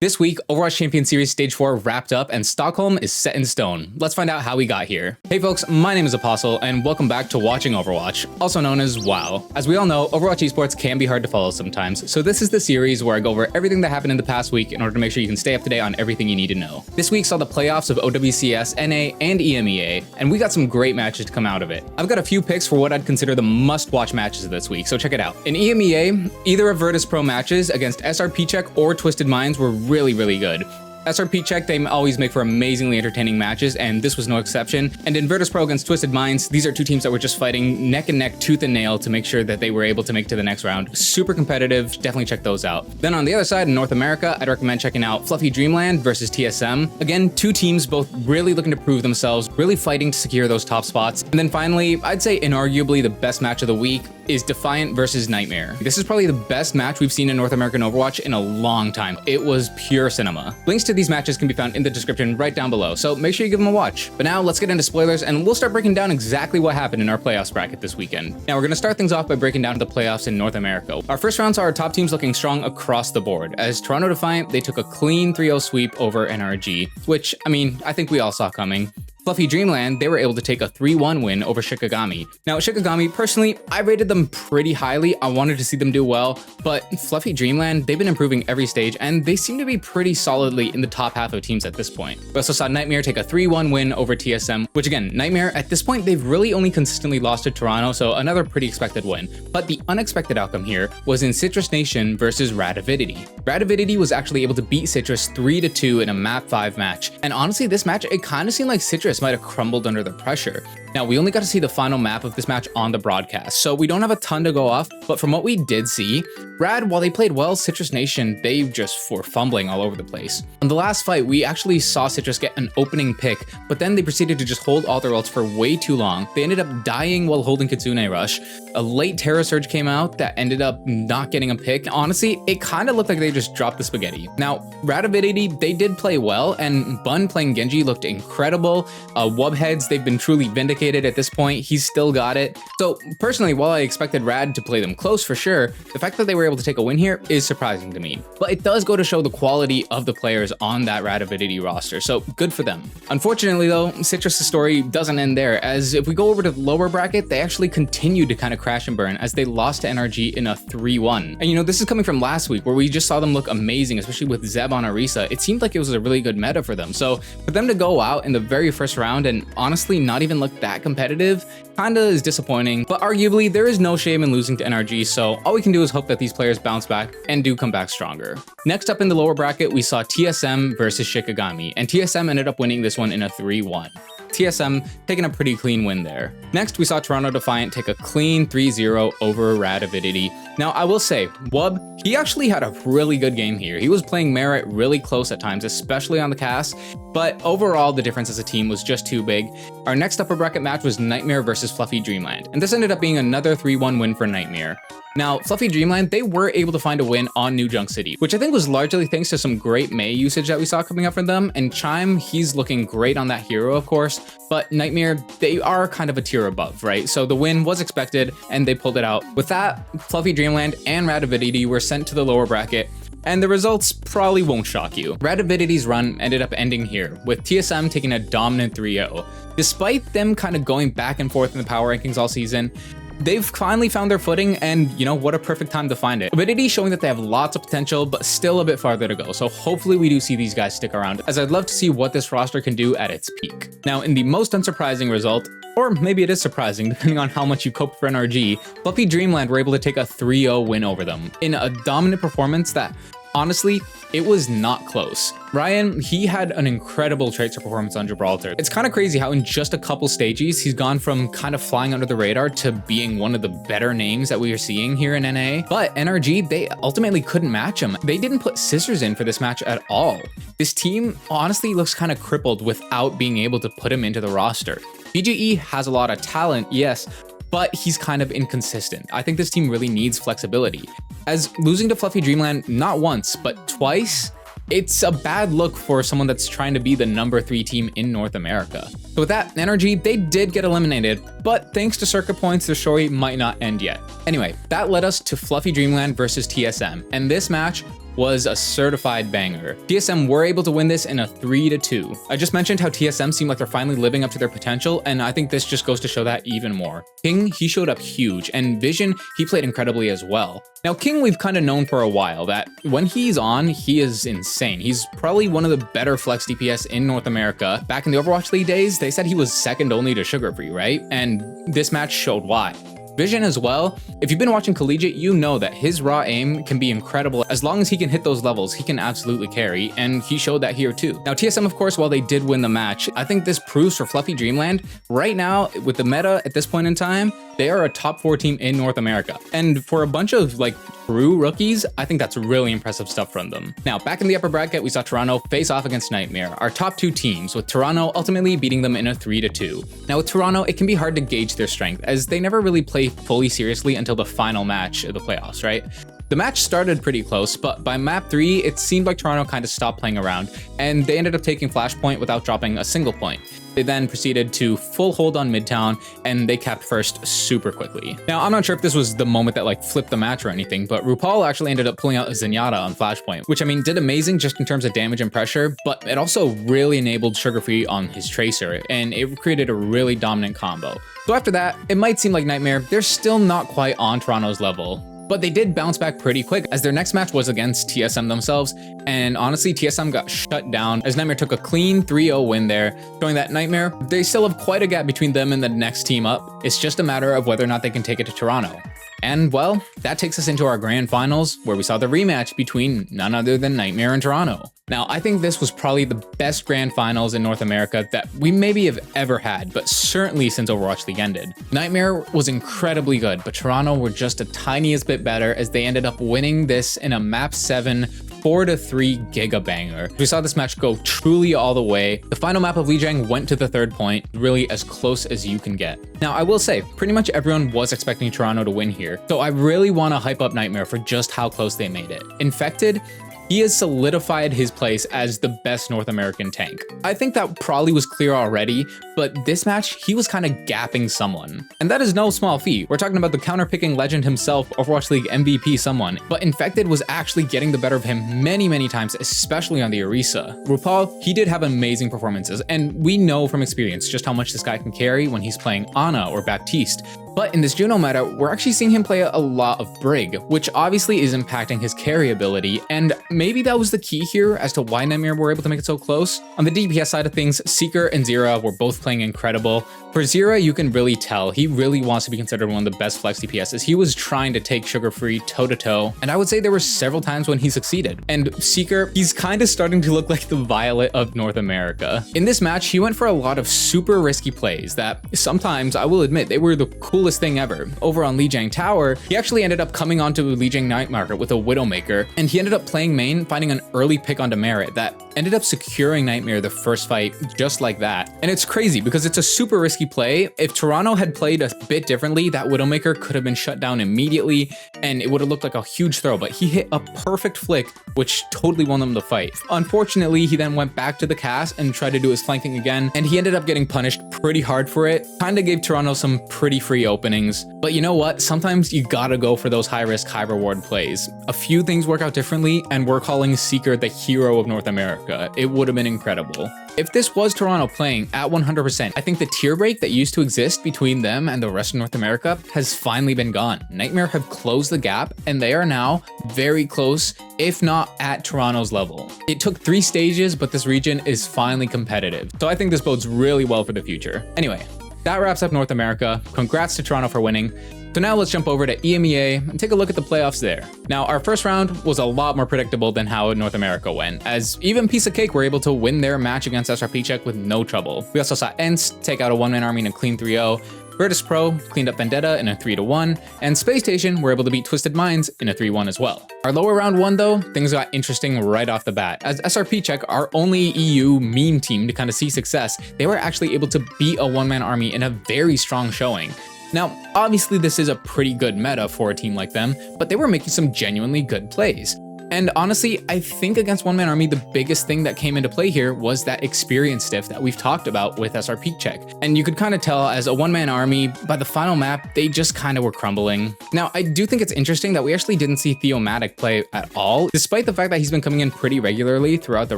This week, Overwatch Champion Series Stage 4 wrapped up and Stockholm is set in stone. Let's find out how we got here. Hey folks, my name is Apostle and welcome back to Watching Overwatch, also known as WoW. As we all know, Overwatch Esports can be hard to follow sometimes, so this is the series where I go over everything that happened in the past week in order to make sure you can stay up to date on everything you need to know. This week saw the playoffs of OWCS, NA, and EMEA, and we got some great matches to come out of it. I've got a few picks for what I'd consider the must-watch matches of this week, so check it out. In EMEA, either of Virtus Pro matches against SRP Check or Twisted Minds were really good. SRP Check, they always make for amazingly entertaining matches, and this was no exception. And in Virtus Pro against Twisted Minds, these are two teams that were just fighting neck and neck, tooth and nail to make sure that they were able to make it to the next round. Super competitive, definitely check those out. Then on the other side, in North America, I'd recommend checking out Fluffy Dreamland versus TSM. Again, two teams both really looking to prove themselves, really fighting to secure those top spots. And then finally, I'd say inarguably the best match of the week is Defiant versus Nightmare. This is probably the best match we've seen in North American Overwatch in a long time. It was pure cinema. Links to these matches can be found in the description right down below, so make sure you give them a watch. But now let's get into spoilers and we'll start breaking down exactly what happened in our playoffs bracket this weekend. Now we're gonna start things off by breaking down the playoffs in North America. Our first round saw our top teams looking strong across the board. As Toronto Defiant, they took a clean 3-0 sweep over NRG, which, I mean, I think we all saw coming. Fluffy Dreamland, they were able to take a 3-1 win over Shikigami. Now, Shikigami, personally, I rated them pretty highly. I wanted to see them do well, but Fluffy Dreamland, they've been improving every stage, and they seem to be pretty solidly in the top half of teams at this point. We also saw Nightmare take a 3-1 win over TSM, which again, Nightmare, at this point, they've really only consistently lost to Toronto, so another pretty expected win. But the unexpected outcome here was in Citrus Nation versus Radavidity. Radavidity was actually able to beat Citrus 3-2 in a map 5 match, and honestly, this match, it kind of seemed like Citrus might have crumbled under the pressure. Now, we only got to see the final map of this match on the broadcast, so we don't have a ton to go off, but from what we did see, Rad, while they played well, Citrus Nation, they just were fumbling all over the place. On the last fight, we actually saw Citrus get an opening pick, but then they proceeded to just hold all their ults for way too long. They ended up dying while holding Kitsune Rush. A late Terra Surge came out that ended up not getting a pick. Honestly, it kind of looked like they just dropped the spaghetti. Now, Radavidity, they did play well, and Bun playing Genji looked incredible. Wubheads, they've been truly vindicated at this point. He's still got it. So personally, while I expected Rad to play them close for sure, the fact that they were able to take a win here is surprising to me. But it does go to show the quality of the players on that Radavidity roster, so good for them. Unfortunately though, Citrus' story doesn't end there, as if we go over to the lower bracket, they actually continued to kind of crash and burn as they lost to NRG in a 3-1. And you know, this is coming from last week where we just saw them look amazing, especially with Zeb on Orisa. It seemed like it was a really good meta for them. So for them to go out in the very first round and honestly not even look that competitive kinda is disappointing, but arguably there is no shame in losing to NRG, so all we can do is hope that these players bounce back and do come back stronger. Next up in the lower bracket, we saw TSM versus Shikigami, and TSM ended up winning this one in a 3-1. TSM taking a pretty clean win there. Next, we saw Toronto Defiant take a clean 3-0 over Radavidity. Now, I will say, Wub, he actually had a really good game here. He was playing Merit really close at times, especially on the cast, but overall, the difference as a team was just too big. Our next upper bracket match was Nightmare versus Fluffy Dreamland, and this ended up being another 3-1 win for Nightmare. Now, Fluffy Dreamland, they were able to find a win on New Junk City, which I think was largely thanks to some great Mei usage that we saw coming up from them, and Chime, he's looking great on that hero, of course, but Nightmare, they are kind of a tier above, right? So the win was expected, and they pulled it out. With that, Fluffy Dreamland and Radavidity were sent to the lower bracket, and the results probably won't shock you. Radavidity's run ended up ending here, with TSM taking a dominant 3-0. Despite them kind of going back and forth in the power rankings all season, they've finally found their footing, and you know, what a perfect time to find it. Avidity showing that they have lots of potential, but still a bit farther to go, so hopefully we do see these guys stick around, as I'd love to see what this roster can do at its peak. Now, in the most unsurprising result, or maybe it is surprising depending on how much you coped for NRG, Fluffy Dreamland were able to take a 3-0 win over them, in a dominant performance that, honestly, it was not close. Ryan, he had an incredible Tracer performance on Gibraltar. It's kind of crazy how in just a couple stages, he's gone from kind of flying under the radar to being one of the better names that we are seeing here in NA. But NRG, they ultimately couldn't match him. They didn't put scissors in for this match at all. This team honestly looks kind of crippled without being able to put him into the roster. BGE has a lot of talent, yes, but he's kind of inconsistent. I think this team really needs flexibility, as losing to Fluffy Dreamland not once, but twice, it's a bad look for someone that's trying to be the number 3 team in North America. So with that, NRG, they did get eliminated, but thanks to circuit points, the story might not end yet. Anyway, that led us to Fluffy Dreamland versus TSM, and this match was a certified banger. TSM were able to win this in a 3-2. I just mentioned how TSM seemed like they're finally living up to their potential, and I think this just goes to show that even more. King, he showed up huge, and Vision, he played incredibly as well. Now, King, we've kind of known for a while that when he's on, he is insane. He's probably one of the better flex DPS in North America. Back in the Overwatch League days, they said he was second only to Sugarfree, right? And this match showed why. Vision as well, if you've been watching Collegiate, you know that his raw aim can be incredible. As long as he can hit those levels, he can absolutely carry, and he showed that here too. Now, TSM, of course, while they did win the match, I think this proves for Fluffy Dreamland, right now, with the meta at this point in time, they are a top 4 team in North America. And for a bunch of like true rookies, I think that's really impressive stuff from them. Now, back in the upper bracket, we saw Toronto face off against Nightmare, our top 2 teams, with Toronto ultimately beating them in a 3-2. Now, with Toronto, it can be hard to gauge their strength, as they never really play fully seriously until the final match of the playoffs, right? The match started pretty close, but by map 3, it seemed like Toronto kind of stopped playing around, and they ended up taking Flashpoint without dropping a single point. They then proceeded to full hold on Midtown, and they capped first super quickly. Now, I'm not sure if this was the moment that like flipped the match or anything, but RuPaul actually ended up pulling out a Zenyatta on Flashpoint, which I mean did amazing just in terms of damage and pressure, but it also really enabled Sugarfree on his Tracer, and it created a really dominant combo. So after that, it might seem like Nightmare, they're still not quite on Toronto's level. But they did bounce back pretty quick, as their next match was against TSM themselves, and honestly, TSM got shut down as Nightmare took a clean 3-0 win there, showing that Nightmare, they still have quite a gap between them and the next team up. It's just a matter of whether or not they can take it to Toronto. And well, that takes us into our grand finals, where we saw the rematch between none other than Nightmare and Toronto. Now, I think this was probably the best grand finals in North America that we maybe have ever had, but certainly since Overwatch League ended. Nightmare was incredibly good, but Toronto were just a tiniest bit better, as they ended up winning this in a map 7 4-3 giga banger. We saw this match go truly all the way. The final map of Lijiang went to the 3rd point, really as close as you can get. Now, I will say, pretty much everyone was expecting Toronto to win here, so I really want to hype up Nightmare for just how close they made it. Infected, he has solidified his place as the best North American tank. I think that probably was clear already, but this match, he was kind of gapping someone. And that is no small feat. We're talking about the counter-picking legend himself, Overwatch League MVP someone, but Infected was actually getting the better of him many times, especially on the Orisa. RuPaul, he did have amazing performances, and we know from experience just how much this guy can carry when he's playing Ana or Baptiste. But in this Juno meta, we're actually seeing him play a lot of Brig, which obviously is impacting his carry ability, and maybe that was the key here as to why Nightmare were able to make it so close. On the DPS side of things, Seeker and Zira were both playing incredible. For Zira, you can really tell he really wants to be considered one of the best flex DPS, as he was trying to take Sugarfree toe-to-toe, and I would say there were several times when he succeeded. And Seeker, he's kind of starting to look like the Violet of North America. In this match, he went for a lot of super risky plays that sometimes, I will admit, they were the coolest thing ever. Over on Lijiang Tower, he actually ended up coming onto Lijiang Night Market with a Widowmaker, and he ended up playing main, finding an early pick onto Merit that ended up securing Nightmare the first fight just like that. And it's crazy because it's a super risky play. If Toronto had played a bit differently, that Widowmaker could have been shut down immediately and it would have looked like a huge throw, but he hit a perfect flick, which totally won them the fight. Unfortunately, he then went back to the cast and tried to do his flanking again, and he ended up getting punished pretty hard for it. Kinda gave Toronto some pretty free openings, but you know what? Sometimes you gotta go for those high risk, high reward plays. A few things work out differently, and we're calling Seeker the hero of North America. It would have been incredible. If this was Toronto playing at 100%, I think the tier break that used to exist between them and the rest of North America has finally been gone. Nightmare have closed the gap, and they are now very close, if not at Toronto's level. It took 3 stages, but this region is finally competitive. So I think this bodes really well for the future. Anyway, that wraps up North America. Congrats to Toronto for winning. So now let's jump over to EMEA and take a look at the playoffs there. Now, our first round was a lot more predictable than how North America went, as even Piece of Cake were able to win their match against SRP Czech with no trouble. We also saw ENCE take out a one-man army in a clean 3-0, Virtus Pro cleaned up Vendetta in a 3-1, and Space Station were able to beat Twisted Minds in a 3-1 as well. Our lower round one though, things got interesting right off the bat, as SRP Czech, our only EU meme team to kind of see success, they were actually able to beat a one-man army in a very strong showing. Now, obviously this is a pretty good meta for a team like them, but they were making some genuinely good plays. And honestly, I think against One Man Army, the biggest thing that came into play here was that experience diff that we've talked about with SR Peak Check. And you could kind of tell as a One Man Army, by the final map, they just kind of were crumbling. Now, I do think it's interesting that we actually didn't see Theomatic play at all, despite the fact that he's been coming in pretty regularly throughout the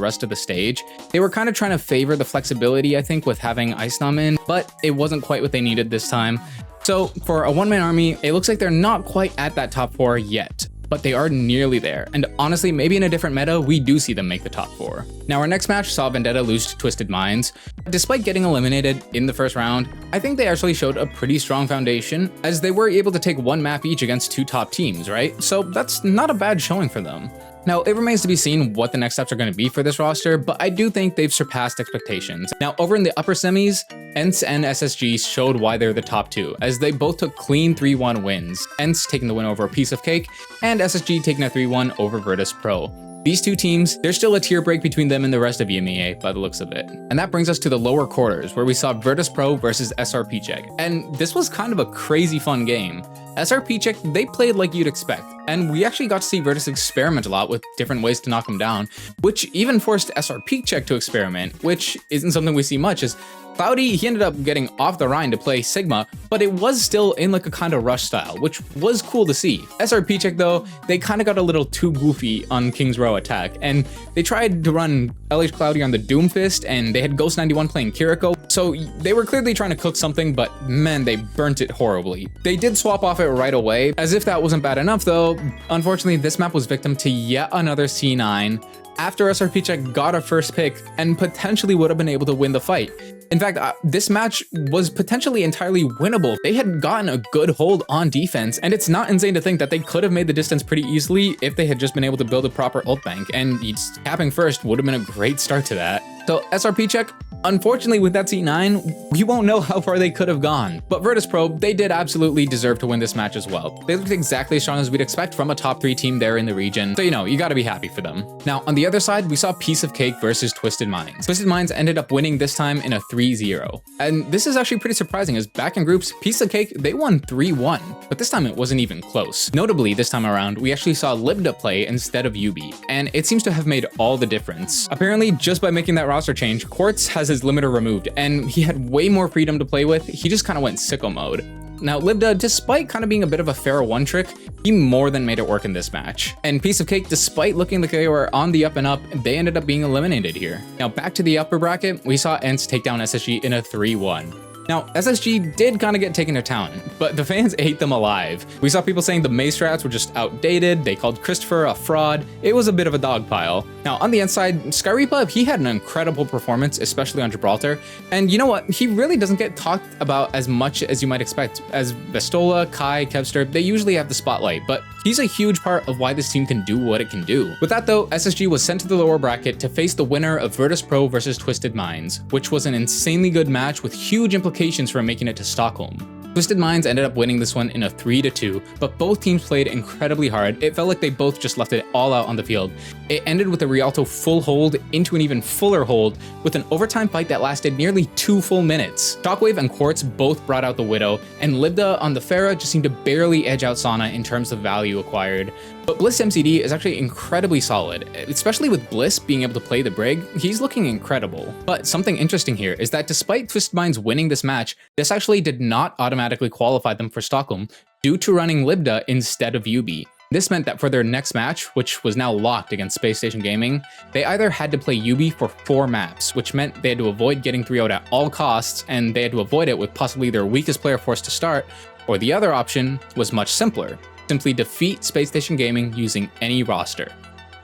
rest of the stage. They were kind of trying to favor the flexibility, I think, with having Ice Nom in, but it wasn't quite what they needed this time. So for a one-man army, it looks like they're not quite at that top 4 yet, but they are nearly there. And honestly, maybe in a different meta, we do see them make the top 4. Now, our next match saw Vendetta lose to Twisted Minds. Despite getting eliminated in the first round, I think they actually showed a pretty strong foundation, as they were able to take 1 map each against 2 top teams, right? So that's not a bad showing for them. Now, it remains to be seen what the next steps are going to be for this roster, but I do think they've surpassed expectations. Now, over in the upper semis, ENCE and SSG showed why they're the top 2, as they both took clean 3-1 wins, ENCE taking the win over a piece of cake, and SSG taking a 3-1 over Virtus Pro. These two teams, there's still a tier break between them and the rest of EMEA by the looks of it. And that brings us to the lower quarters, where we saw Virtus Pro versus SR Peak Check. And this was kind of a crazy fun game. SR Peak Check, they played like you'd expect, and we actually got to see Virtus experiment a lot with different ways to knock them down, which even forced SR Peak Check to experiment, which isn't something we see much, as Cloudy, he ended up getting off the Rhine to play Sigma, but it was still in like a kind of rush style, which was cool to see. SR Peak Check though, they kind of got a little too goofy on King's Row attack, and they tried to run LH Cloudy on the Doomfist, and they had Ghost 91 playing Kiriko, so they were clearly trying to cook something, but man, they burnt it horribly. They did swap off it right away. As if that wasn't bad enough though, unfortunately this map was victim to yet another C9, after SR Peak Check got a first pick and potentially would have been able to win the fight. In fact, this match was potentially entirely winnable. They had gotten a good hold on defense, and it's not insane to think that they could have made the distance pretty easily if they had just been able to build a proper ult bank, and capping first would have been a great start to that. So SR Peak Check, unfortunately with that C9, we won't know how far they could have gone. But Virtus Pro, they did absolutely deserve to win this match as well. They looked exactly as strong as we'd expect from a top 3 team there in the region, so you gotta be happy for them. Now, on the other side, we saw Piece of Cake versus Twisted Minds. Twisted Minds ended up winning this time in a 3-0. And this is actually pretty surprising, as back in groups, Piece of Cake, they won 3-1, but this time it wasn't even close. Notably, this time around, we actually saw Libda play instead of UB, and it seems to have made all the difference. Apparently, just by making that roster change, Quartz has his limiter removed, and he had way more freedom to play with. He just kind of went sicko mode. Now, Libda, despite kind of being a bit of a Pharaoh 1 trick, he more than made it work in this match. And Piece of Cake, despite looking like they were on the up and up, they ended up being eliminated here. Now, back to the upper bracket, we saw ENCE take down SSG in a 3-1. Now, SSG did kind of get taken to town, but the fans ate them alive. We saw people saying the Maze strats were just outdated, they called Christopher a fraud. It was a bit of a dog pile. Now, on the inside, Skyreaper, he had an incredible performance, especially on Gibraltar, and you know what? He really doesn't get talked about as much as you might expect, as Vestola, Kai, Kevster, they usually have the spotlight, but he's a huge part of why this team can do what it can do. With that though, SSG was sent to the lower bracket to face the winner of Virtus Pro versus Twisted Minds, which was an insanely good match with huge implications for making it to Stockholm. Twisted Minds ended up winning this one in a 3-2, but both teams played incredibly hard. It felt like they both just left it all out on the field. It ended with a Rialto full hold into an even fuller hold with an overtime fight that lasted nearly 2 full minutes. Shockwave and Quartz both brought out the Widow, and Libda on the Pharah just seemed to barely edge out Sana in terms of value acquired. But Bliss MCD is actually incredibly solid, especially with Bliss being able to play the Brig. He's looking incredible. But something interesting here is that despite Twisted Minds winning this match, this actually did not automatically qualify them for Stockholm due to running Libda instead of UB. This meant that for their next match, which was now locked against Space Station Gaming, they either had to play UB for 4 maps, which meant they had to avoid getting 3-0'd at all costs, and they had to avoid it with possibly their weakest player forced to start, or the other option was much simpler. Simply defeat Space Station Gaming using any roster.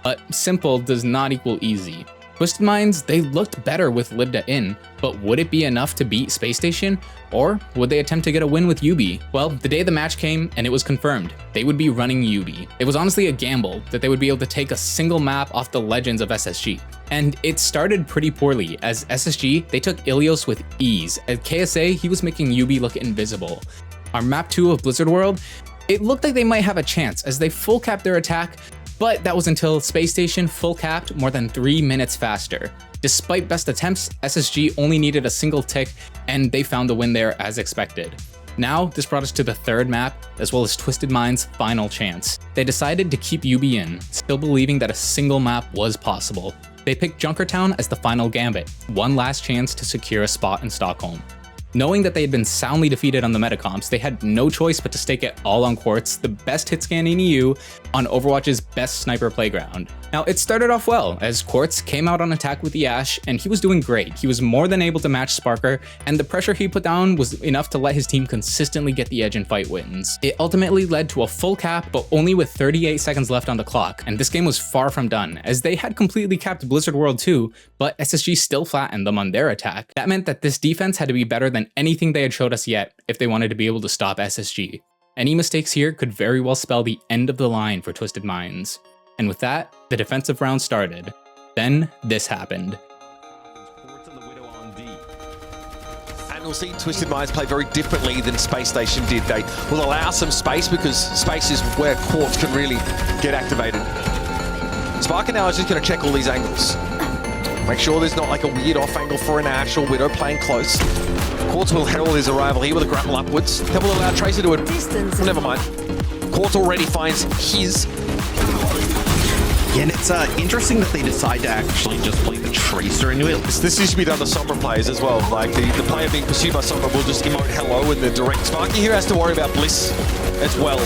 But simple does not equal easy. Twisted Minds, they looked better with Libda in, but would it be enough to beat Space Station? Or would they attempt to get a win with UB? Well, the day the match came and it was confirmed, they would be running UB. It was honestly a gamble that they would be able to take a single map off the legends of SSG. And it started pretty poorly, as SSG, they took Ilios with ease. At KSA, he was making UB look invisible. On map 2 of Blizzard World, it looked like they might have a chance as they full capped their attack, but that was until Space Station full capped more than 3 minutes faster. Despite best attempts, SSG only needed a single tick, and they found the win there as expected. Now, this brought us to the third map, as well as Twisted Mind's final chance. They decided to keep UB in, still believing that a single map was possible. They picked Junkertown as the final gambit, one last chance to secure a spot in Stockholm. Knowing that they had been soundly defeated on the metacomps, they had no choice but to stake it all on Quartz, the best hit scan in EU, on Overwatch's best sniper playground. Now, it started off well, as Quartz came out on attack with the Ashe, and he was doing great. He was more than able to match Sparker, and the pressure he put down was enough to let his team consistently get the edge in fight wins. It ultimately led to a full cap, but only with 38 seconds left on the clock, and this game was far from done, as they had completely capped Blizzard World 2, but SSG still flattened them on their attack. That meant that this defense had to be better than anything they had showed us yet if they wanted to be able to stop SSG. Any mistakes here could very well spell the end of the line for Twisted Minds. And with that, the defensive round started. Then this happened. And we'll see Twisted Minds play very differently than Space Station did. They will allow some space because space is where Quartz can really get activated. Sparker now is just going to check all these angles. Make sure there's not like a weird off angle for an Ashe or Widow playing close. Quartz will herald his arrival here with a grapple upwards. That will allow Tracer to it. Never mind. Quartz already finds his. Yeah, and it's interesting that they decide to actually just play the Tracer into it. This used to be done to Sombra players as well. Like the player being pursued by Sombra will just emote hello in the direct. Sparky here has to worry about Bliss as well.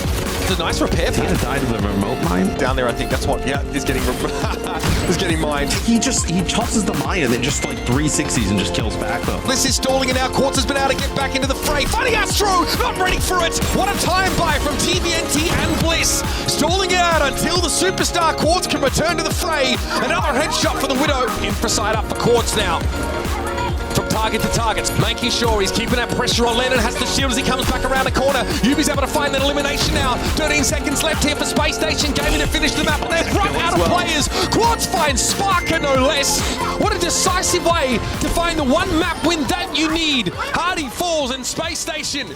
It's a nice repair. He had died with a remote mine Down there, I think that's what. Yeah, he's getting he's getting mined. He tosses the mine and then just like 360s and just kills back though. Bliss is stalling and now Quartz has been able to get back into the fray. Finding Astro, not ready for it. What a time buy from TVNT and Bliss. Stalling out until the superstar Quartz can return to the fray. Another headshot for the Widow. Infraside up for Quartz now. From target to targets, making sure he's keeping that pressure on. Lennon has the shield as he comes back around the corner. Yubi's able to find that elimination now. 13 seconds left here for Space Station. Gaming to finish the map, but they're run out of players. Quartz finds Sparker, no less. What a decisive way to find the one map win that you need. Hardy falls and Space Station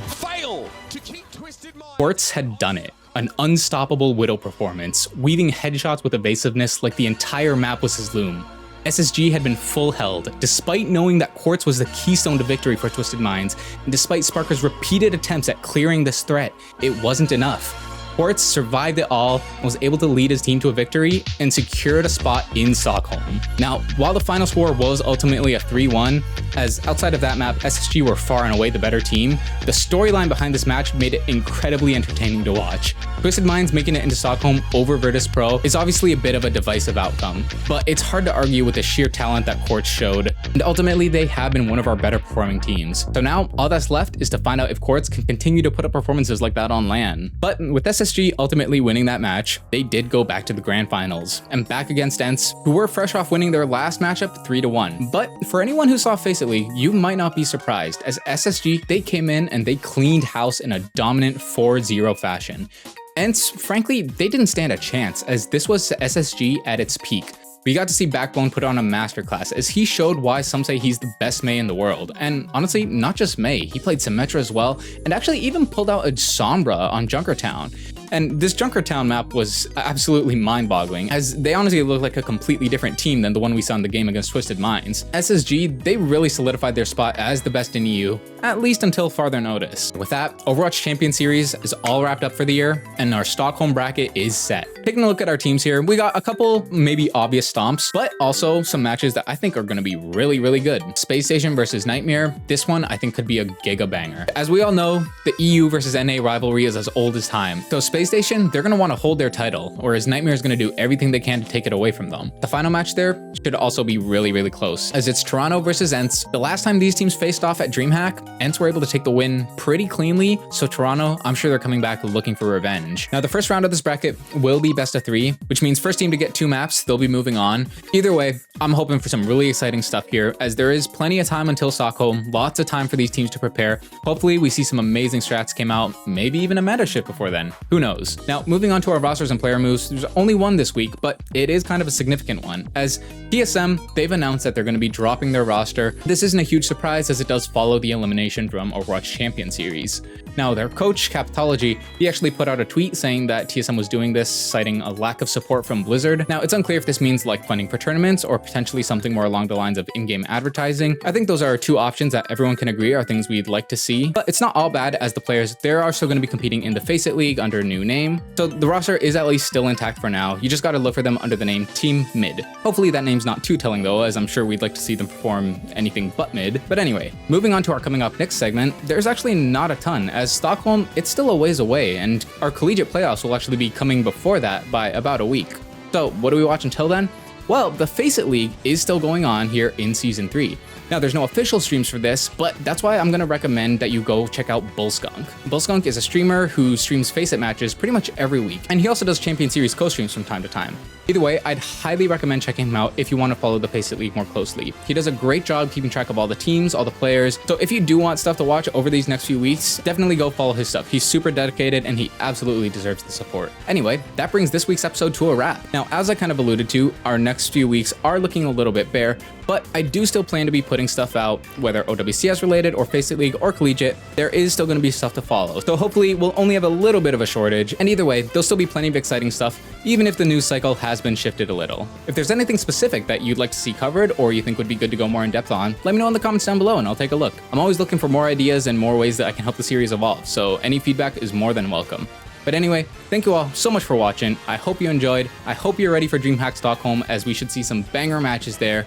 fail to keep Twisted Minds. Quartz had done it. An unstoppable Widow performance, weaving headshots with evasiveness like the entire map was his loom. SSG had been full held, despite knowing that Quartz was the keystone to victory for Twisted Minds, and despite Sparker's repeated attempts at clearing this threat, it wasn't enough. Quartz survived it all and was able to lead his team to a victory and secured a spot in Stockholm. Now, while the final score was ultimately a 3-1, as outside of that map, SSG were far and away the better team, the storyline behind this match made it incredibly entertaining to watch. Twisted Minds making it into Stockholm over Virtus Pro is obviously a bit of a divisive outcome, but it's hard to argue with the sheer talent that Quartz showed, and ultimately they have been one of our better performing teams. So now, all that's left is to find out if Quartz can continue to put up performances like that on LAN. But with SSG ultimately winning that match, they did go back to the grand finals, and back against ENCE, who were fresh off winning their last matchup 3-1. But for anyone who saw Facetly, you might not be surprised, as SSG, they came in and they cleaned house in a dominant 4-0 fashion. ENCE, frankly, they didn't stand a chance, as this was SSG at its peak. We got to see Backbone put on a masterclass, as he showed why some say he's the best Mei in the world. And honestly, not just Mei, he played Symmetra as well, and actually even pulled out a Sombra on Junkertown. And this Junkertown map was absolutely mind-boggling, as they honestly look like a completely different team than the one we saw in the game against Twisted Minds. SSG, they really solidified their spot as the best in EU, at least until farther notice. With that, Overwatch Champion Series is all wrapped up for the year, and our Stockholm bracket is set. Taking a look at our teams here, we got a couple maybe obvious stomps, but also some matches that I think are going to be really, really good. Space Station versus Nightmare, this one I think could be a giga banger. As we all know, the EU versus NA rivalry is as old as time, so Space Station, they're going to want to hold their title, whereas Nightmare is going to do everything they can to take it away from them. The final match there should also be really, really close, as it's Toronto versus ENCE. The last time these teams faced off at DreamHack, ENCE were able to take the win pretty cleanly, so Toronto, I'm sure they're coming back looking for revenge. Now, the first round of this bracket will be best of 3, which means first team to get 2 maps, they'll be moving on. Either way, I'm hoping for some really exciting stuff here, as there is plenty of time until Stockholm, lots of time for these teams to prepare. Hopefully, we see some amazing strats came out, maybe even a meta shift before then. Who knows? Now, moving on to our rosters and player moves, there's only one this week, but it is kind of a significant one, as TSM, they've announced that they're going to be dropping their roster. This isn't a huge surprise, as it does follow the elimination from Overwatch Champion Series. Now, their coach, Capitology, he actually put out a tweet saying that TSM was doing this, citing a lack of support from Blizzard. Now, it's unclear if this means like funding for tournaments or potentially something more along the lines of in-game advertising. I think those are two options that everyone can agree are things we'd like to see, but it's not all bad, as the players, they are still going to be competing in the Face It League under a new name. So the roster is at least still intact for now. You just got to look for them under the name Team Mid. Hopefully that name's not too telling though, as I'm sure we'd like to see them perform anything but mid. But anyway, moving on to our coming up next segment, there's actually not a ton, as Stockholm, it's still a ways away, and our collegiate playoffs will actually be coming before that by about a week. So what do we watch until then? Well, the Face It League is still going on here in Season 3. Now, there's no official streams for this, but that's why I'm going to recommend that you go check out Bullskunk. Bullskunk is a streamer who streams Face It matches pretty much every week, and he also does Champion Series co-streams from time to time. Either way, I'd highly recommend checking him out if you want to follow the Face It League more closely. He does a great job keeping track of all the teams, all the players, so if you do want stuff to watch over these next few weeks, definitely go follow his stuff. He's super dedicated, and he absolutely deserves the support. Anyway, that brings this week's episode to a wrap. Now, as I kind of alluded to, our next few weeks are looking a little bit bare, but I do still plan to be putting stuff out, whether OWCS related or Face It League or collegiate. There is still going to be stuff to follow, so hopefully we'll only have a little bit of a shortage, and either way, there'll still be plenty of exciting stuff, even if the news cycle has been shifted a little. If there's anything specific that you'd like to see covered or you think would be good to go more in depth on, let me know in the comments down below and I'll take a look. I'm always looking for more ideas and more ways that I can help the series evolve, so any feedback is more than welcome. But anyway, thank you all so much for watching. I hope you enjoyed. I hope you're ready for DreamHack Stockholm, as we should see some banger matches there.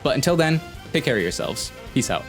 But until then, take care of yourselves. Peace out.